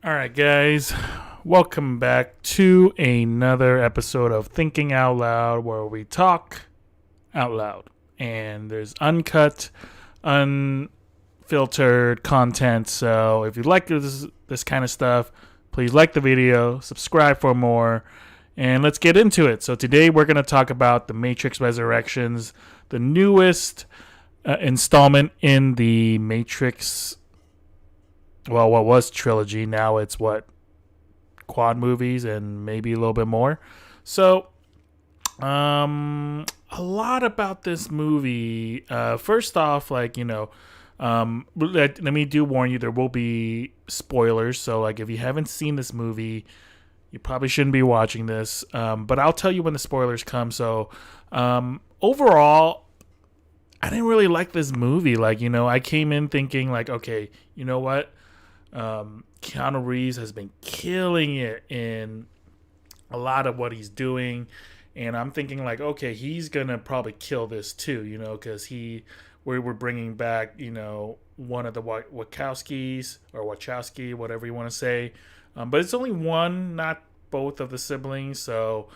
All right, guys, welcome back to another episode of Thinking Out Loud, where we talk out loud. And there's uncut, unfiltered content. So if you like this kind of stuff, please like the video, subscribe for more, and let's get into it. So today we're going to talk about The Matrix Resurrections, the newest installment in the Matrix. Well, what was trilogy? Now it's what, quad movies and maybe a little bit more. So, a lot about this movie. First off, let me do warn you, there will be spoilers. So, like, if you haven't seen this movie, you probably shouldn't be watching this. But I'll tell you when the spoilers come. So, overall, I didn't really like this movie. I came in thinking, like, okay, you know what? Keanu Reeves has been killing it in a lot of what he's doing, and I'm thinking like, okay, he's gonna probably kill this too, because we're bringing back, one of the Wachowskis or Wachowski, whatever you want to say, but it's only one, not both of the siblings, so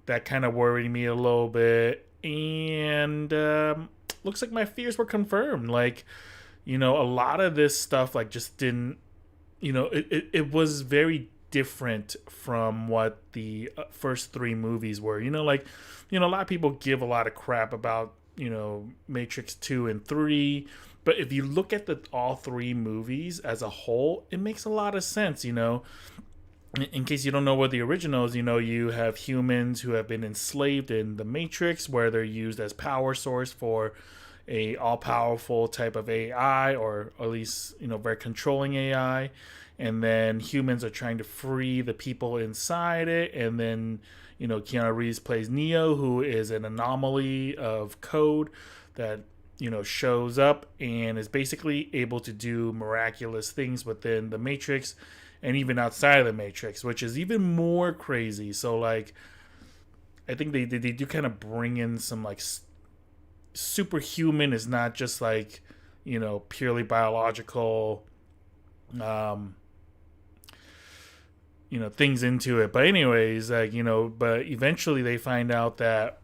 that kind of worried me a little bit, and looks like my fears were confirmed. Like, a lot of this stuff like just didn't, it was very different from what the first three movies were. A lot of people give a lot of crap about, Matrix 2 and 3. But if you look at all three movies as a whole, it makes a lot of sense, In case you don't know what the originals, you have humans who have been enslaved in the Matrix, where they're used as power source for a all-powerful type of AI, or at least, very controlling AI. And then humans are trying to free the people inside it. And then, Keanu Reeves plays Neo, who is an anomaly of code that, shows up and is basically able to do miraculous things within the Matrix and even outside of the Matrix, which is even more crazy. So, like, I think they do kind of bring in some, like, superhuman is not just like, purely biological things into it. But anyways, like, but eventually they find out that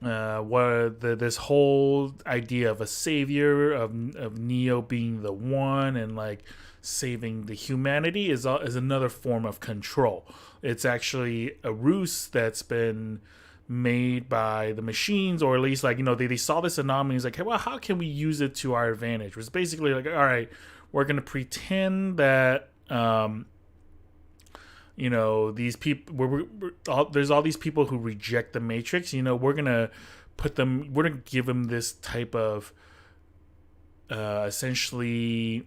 this whole idea of a savior, of Neo being the one and like saving the humanity is another form of control. It's actually a ruse that's been made by the machines, or at least, like, they saw this anomaly. It's like, hey, well, how can we use it to our advantage? It's basically like, all right, we're gonna pretend that these people, there's all these people who reject the Matrix. We're gonna give them this type of essentially,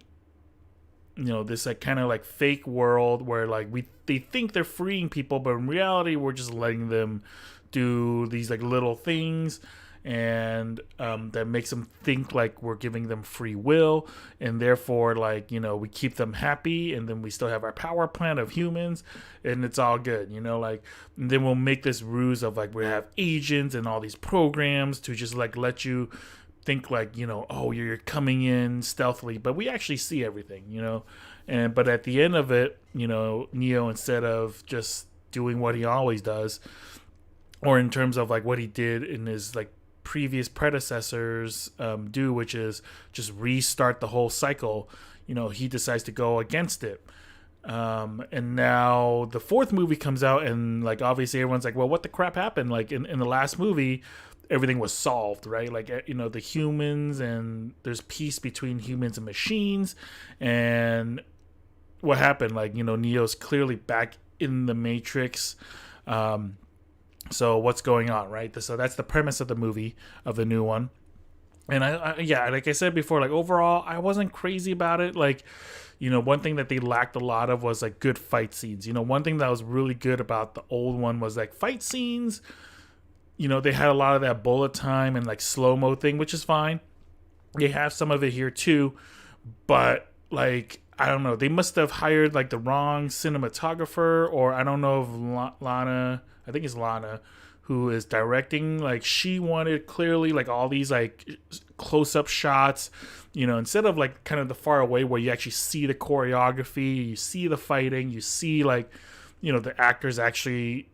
this like kind of like fake world where like they think they're freeing people, but in reality we're just letting them do these like little things, and that makes them think like we're giving them free will, and therefore, like, we keep them happy, and then we still have our power plant of humans, and it's all good, like, and then we'll make this ruse of like we have agents and all these programs to just like let you think like, oh, you're coming in stealthily, but we actually see everything, and but at the end of it, Neo, instead of just doing what he always does, or in terms of like what he did in his like previous predecessors do, which is just restart the whole cycle, he decides to go against it. And now the fourth movie comes out, and like obviously everyone's like, well, what the crap happened? Like in the last movie, everything was solved, right? Like, the humans, and there's peace between humans and machines. And what happened? Like, Neo's clearly back in the Matrix. So what's going on, right? So that's the premise of the movie, of the new one. And yeah, like I said before, like overall, I wasn't crazy about it. Like, one thing that they lacked a lot of was like good fight scenes. One thing that was really good about the old one was like fight scenes. They had a lot of that bullet time and like slow mo thing, which is fine. They have some of it here too, but like, I don't know, they must have hired like the wrong cinematographer, or I don't know if Lana, I think it's Lana, who is directing. Like, she wanted clearly like all these like close up shots, instead of like kind of the far away where you actually see the choreography, you see the fighting, you see like, the actors actually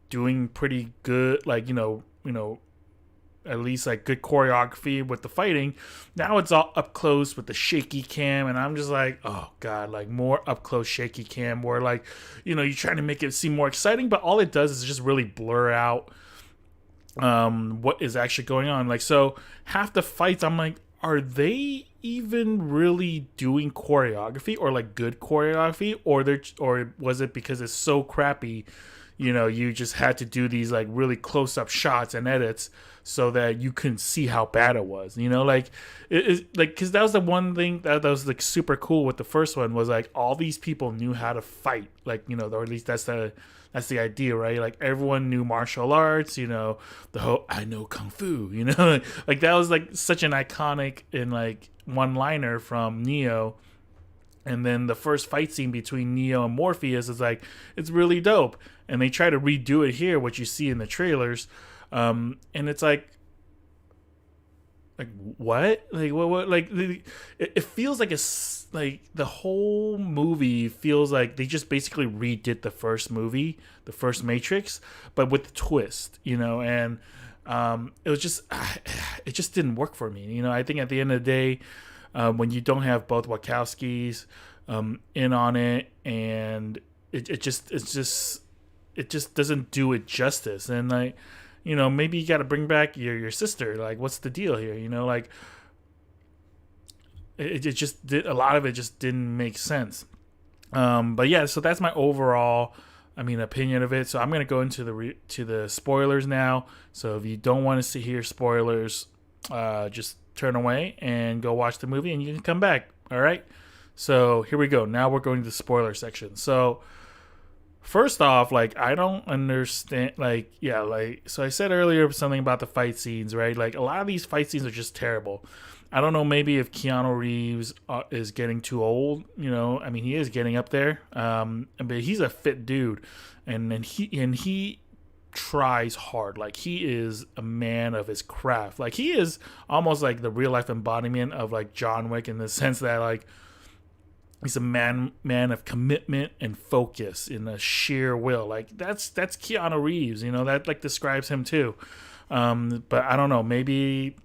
doing pretty good, like, at least like good choreography with the fighting. Now it's all up close with the shaky cam, and I'm just like, oh god, like more up close shaky cam where like, you're trying to make it seem more exciting, but all it does is just really blur out what is actually going on. Like, so half the fights I'm like, are they even really doing choreography or like good choreography, or was it because it's so crappy, you just had to do these like really close up shots and edits so that you couldn't see how bad it was, like it like, because that was the one thing that was like super cool with the first one, was like all these people knew how to fight, like, or at least that's the idea, right? Like everyone knew martial arts, the whole I know kung fu, like that was like such an iconic and like one liner from Neo. And then the first fight scene between Neo and Morpheus is like, it's really dope. And they try to redo it here, what you see in the trailers. And it's like what? Like, what? Like, it feels like like the whole movie feels like they just basically redid the first movie, the first Matrix, but with the twist, and it was just, it just didn't work for me. I think at the end of the day, when you don't have both Wachowskis in on it, and it just doesn't do it justice. And like, maybe you got to bring back your sister. Like, what's the deal here? Like it just did, a lot of it just didn't make sense. But yeah, so that's my overall, opinion of it. So I'm gonna go into the spoilers now. So if you don't want to hear spoilers, just turn away and go watch the movie, and you can come back. All right. So here we go. Now we're going to the spoiler section. So first off, like, I don't understand, like, yeah, like, so I said earlier something about the fight scenes, right? Like, a lot of these fight scenes are just terrible. I don't know, maybe if Keanu Reeves is getting too old, he is getting up there, but he's a fit dude, and he tries hard. Like, he is a man of his craft. Like, he is almost like the real life embodiment of like John Wick, in the sense that like he's a man of commitment and focus and a sheer will. Like, that's Keanu Reeves, that like describes him too. But I don't know, maybe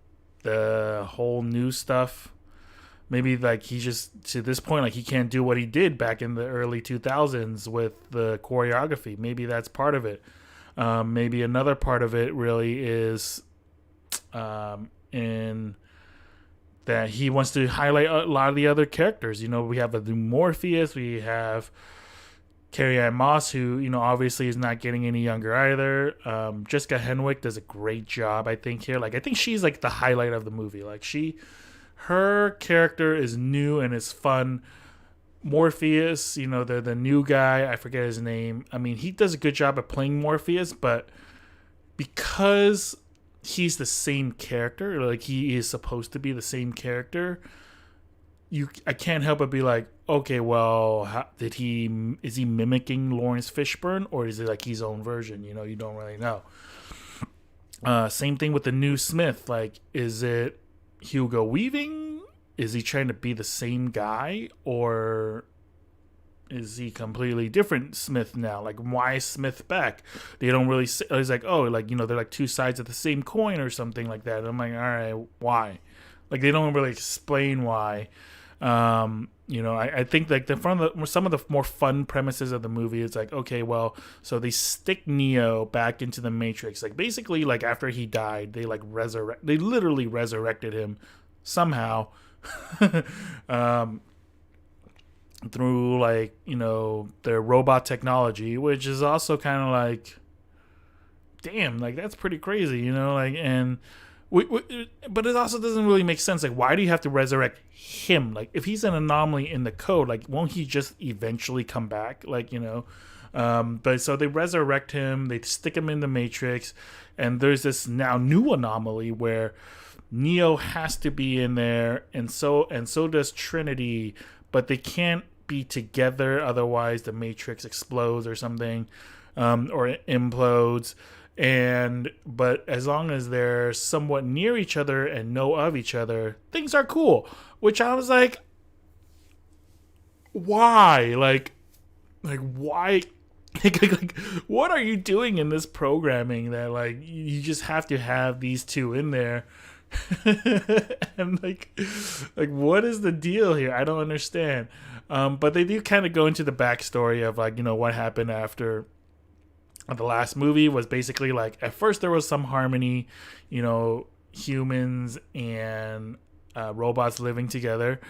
the whole new stuff, maybe like he just, to this point, like he can't do what he did back in the early 2000s with the choreography. Maybe that's part of it. Maybe another part of it really is in that he wants to highlight a lot of the other characters. We have a new Morpheus, we have Carrie-Anne Moss, who, obviously is not getting any younger either. Jessica Henwick does a great job, I think, here. Like, I think she's like the highlight of the movie. Like, her character is new and is fun. Morpheus, the new guy, I forget his name. He does a good job at playing Morpheus, but because he's the same character, like he is supposed to be the same character, I can't help but be like, okay, well, is he mimicking Lawrence Fishburne, or is it like his own version? You don't really know. Same thing with the new Smith. Like, is it Hugo Weaving? Is he trying to be the same guy, or is he completely different Smith now? Like, why is Smith back? They don't really say. It's like, oh, like, they're like two sides of the same coin or something like that. I'm like, all right, why? Like, they don't really explain why. I think like some of the more fun premises of the movie is like, okay, well, so they stick Neo back into the Matrix. Like, basically, like, after he died, they literally resurrected him somehow. Through like, their robot technology, which is also kind of like, damn, like that's pretty crazy, like, and but it also doesn't really make sense. Like, why do you have to resurrect him? Like, if he's an anomaly in the code, like, won't he just eventually come back? Like, but so they resurrect him, they stick him in the Matrix, and there's this now new anomaly where Neo has to be in there, and so does Trinity, but they can't be together, otherwise the Matrix explodes or something, or it implodes. And but as long as they're somewhat near each other and know of each other, things are cool. Which I was why? Like why? Like, what are you doing in this programming that like you just have to have these two in there? And like what is the deal here? I don't understand. But they do kind of go into the backstory of like what happened after the last movie was basically like at first there was some harmony, humans and robots living together,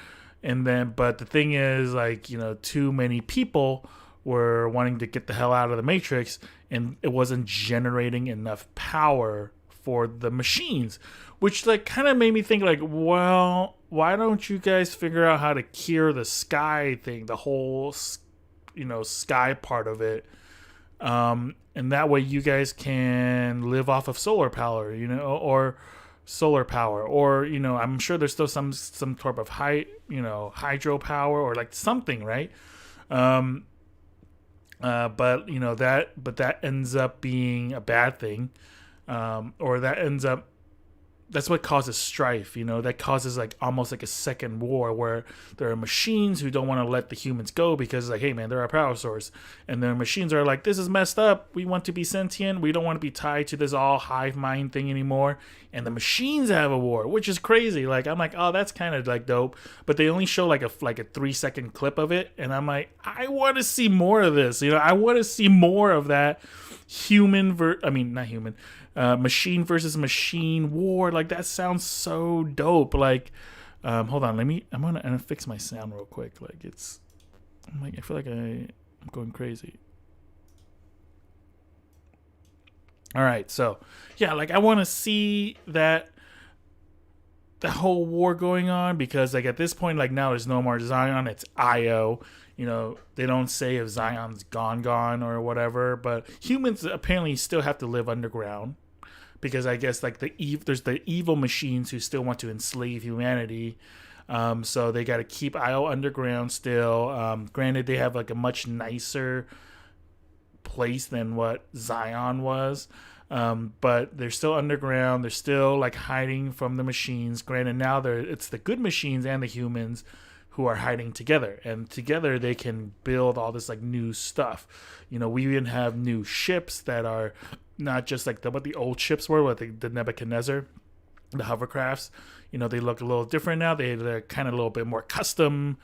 and then but the thing is like too many people were wanting to get the hell out of the Matrix, and it wasn't generating enough power for the machines, which like kind of made me think like, well, why don't you guys figure out how to cure the sky thing, the whole sky part of it, and that way you guys can live off of solar power, or solar power, or I'm sure there's still some sort of hydro power or like something, right? Um, but that ends up being a bad thing, or that ends up that's what causes strife, that causes like almost like a second war where there are machines who don't want to let the humans go because like, hey man, they're our power source, and the machines are like, this is messed up, we want to be sentient, we don't want to be tied to this all hive mind thing anymore, and the machines have a war, which is crazy. Like I'm like, oh, that's kind of like dope, but they only show like a 3-second clip of it, and I'm like, I want to see more of this, I want to see more of that not human, machine versus machine war. Like that sounds so dope. Like, hold on, I'm gonna fix my sound real quick. Like I feel like I'm going crazy. All right, so yeah, like I want to see that the whole war going on, because like at this point, like now there's no more Zion, it's Io. They don't say if Zion's gone or whatever, but humans apparently still have to live underground, because I guess like there's the evil machines who still want to enslave humanity. So they got to keep Io underground still. Granted, they have like a much nicer place than what Zion was. But they're still underground. They're still like hiding from the machines. Granted, now it's the good machines and the humans who are hiding together, and together they can build all this like new stuff. We even have new ships that are not just like what the old ships were, with the Nebuchadnezzar, the hovercrafts. They look a little different now. They're kind of a little bit more custom.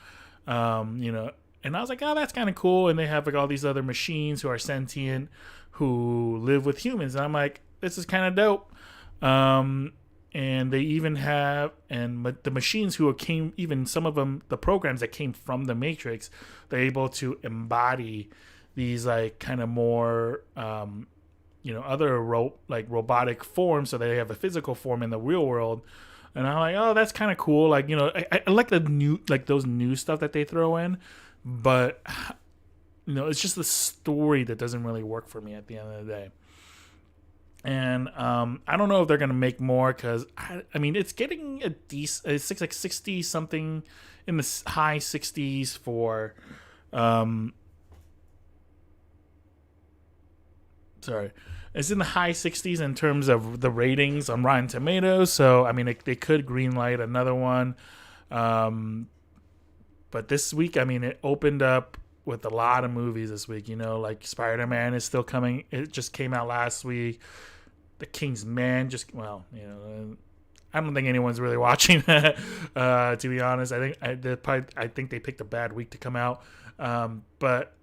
And I was like, oh, that's kind of cool. And they have like all these other machines who are sentient, who live with humans, and I'm like, this is kind of dope. And they even have, and the machines who came, even some of them, the programs that came from the Matrix, they're able to embody these like kind of more, other robotic forms, so they have a physical form in the real world. And I'm like, oh, that's kind of cool. Like, I like the new, like those new stuff that they throw in, but it's just the story that doesn't really work for me at the end of the day. And I don't know if they're gonna make more, because I mean it's getting a decent, it's like 60 something, in the high 60s for it's in the high 60s in terms of the ratings on Rotten Tomatoes. So I mean they could greenlight another one, but this week, I mean, it opened up with a lot of movies this week. Like Spider-Man is still coming. It just came out last week. The King's Man I don't think anyone's really watching that. To be honest, I think they picked a bad week to come out. But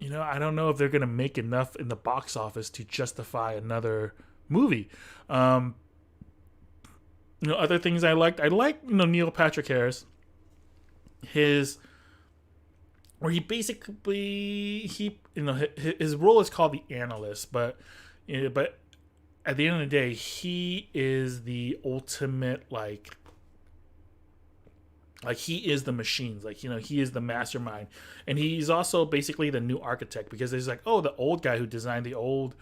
I don't know if they're gonna make enough in the box office to justify another movie. Other things I liked. I like Neil Patrick Harris. Where he basically his role is called the analyst, but at the end of the day, he is the ultimate like he is the machines, he is the mastermind, and he's also basically the new architect, because there's like, oh, the old guy who designed the old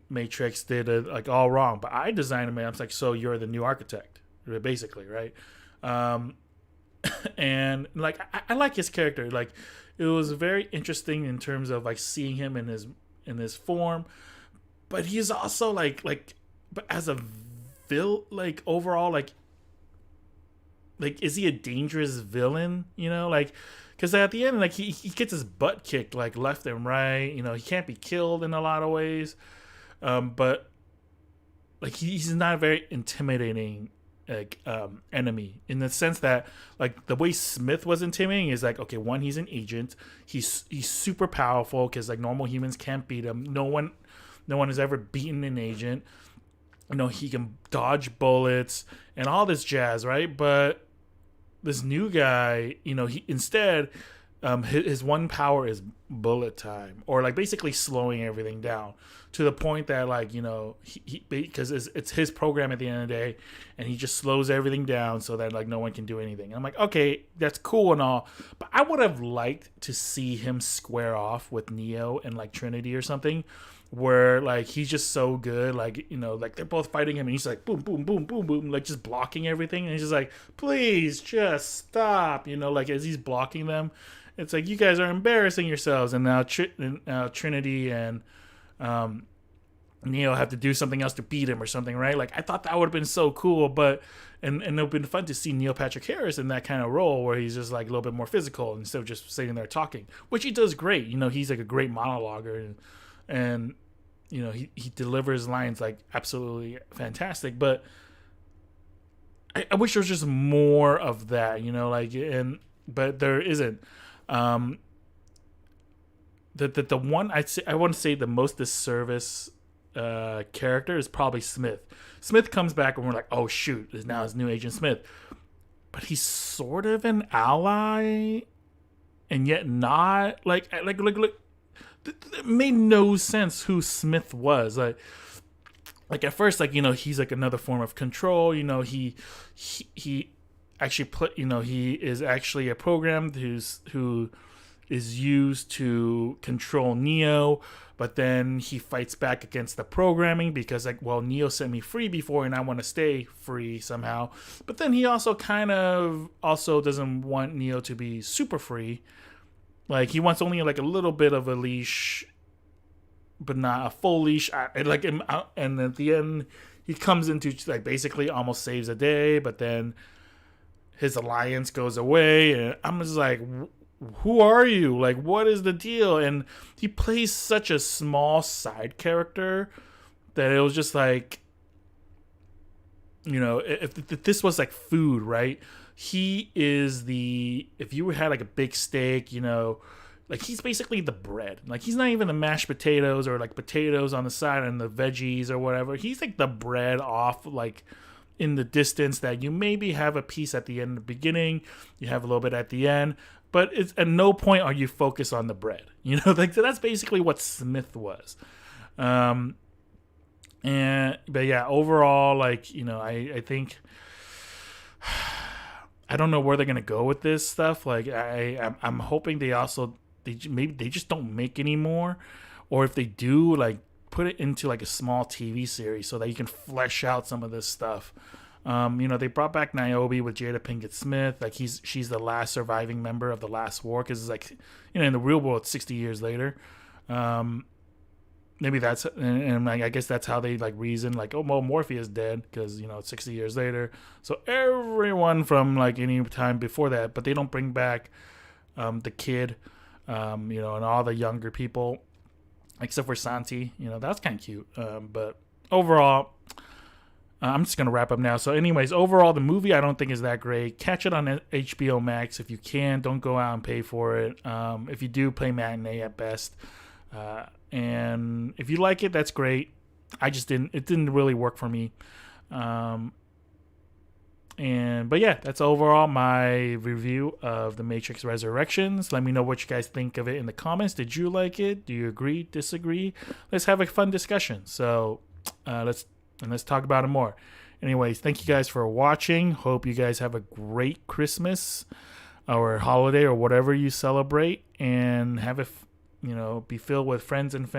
Matrix did it like all wrong, but I designed him. And I was like, so you're the new architect, basically, right? And like I like his character. Like it was very interesting in terms of like seeing him in in his form, but he's also but as a like overall like is he a dangerous villain? Because at the end, like he gets his butt kicked like left and right. He can't be killed in a lot of ways, but like he's not a very intimidating enemy in the sense that like the way Smith was intimidating is like, okay, one, he's an agent, he's super powerful because like normal humans can't beat him. No one has ever beaten an agent. He can dodge bullets and all this jazz, right? But this new guy, he instead, his one power is bullet time, or like basically slowing everything down to the point that like he because it's his program at the end of the day, and he just slows everything down so that like no one can do anything. And I'm like, okay, that's cool and all, but I would have liked to see him square off with Neo and like Trinity or something, where like he's just so good, like like they're both fighting him and he's like boom boom boom boom boom, like just blocking everything, and he's just like, please just stop, like as he's blocking them, it's like, you guys are embarrassing yourselves. And now Trinity and Neo have to do something else to beat him or something, right? Like I thought that would have been so cool, but and it would have been fun to see Neil Patrick Harris in that kind of role where he's just like a little bit more physical instead of just sitting there talking, which he does great. He's like a great monologuer, and he delivers lines like absolutely fantastic. But I wish there was just more of that, but there isn't. The one I want to say the most disservice character is probably Smith. Smith comes back and we're like, oh shoot, now it's new Agent Smith, but he's sort of an ally and yet not. Like it made no sense who Smith was. Like at first, like he's like another form of control. He actually he is actually a program who is used to control Neo, but then he fights back against the programming because like, well, Neo set me free before and I want to stay free somehow. But then he also kind of also doesn't want Neo to be super free. Like he wants only like a little bit of a leash, but not a full leash. And at the end, he comes into like basically almost saves a day, but then his alliance goes away, and I'm just like, who are you? Like, what is the deal? And he plays such a small side character that it was just like, if this was like food, right? He is if you had like a big steak, like he's basically the bread. Like he's not even the mashed potatoes or like potatoes on the side and the veggies or whatever. He's like the bread off like in the distance that you maybe have a piece at the end, the beginning, you have a little bit at the end, but it's at no point are you focused on the bread. Like so that's basically what Smith was. But yeah, overall, like, I think I don't know where they're gonna go with this stuff. Like I'm hoping they just don't make any more, or if they do, like put it into like a small TV series so that you can flesh out some of this stuff. They brought back Niobe with Jada Pinkett Smith. Like she's the last surviving member of the last war, because it's like, in the real world, 60 years later. Maybe that's, and I guess that's how they like reason, like, oh, well, Morpheus is dead because it's 60 years later. So everyone from like any time before that, but they don't bring back the kid, and all the younger people except for Santi. That's kind of cute. But overall, I'm just gonna wrap up now. So, anyways, overall, the movie I don't think is that great. Catch it on HBO Max if you can. Don't go out and pay for it. If you do, play matinee at best. And if you like it, that's great. I just didn't. It didn't really work for me. But yeah, that's overall my review of The Matrix Resurrections. Let me know what you guys think of it in the comments. Did you like it? Do you agree? Disagree? Let's have a fun discussion. So let's talk about it more. Anyways, thank you guys for watching. Hope you guys have a great Christmas or holiday or whatever you celebrate, and have it, be filled with friends and family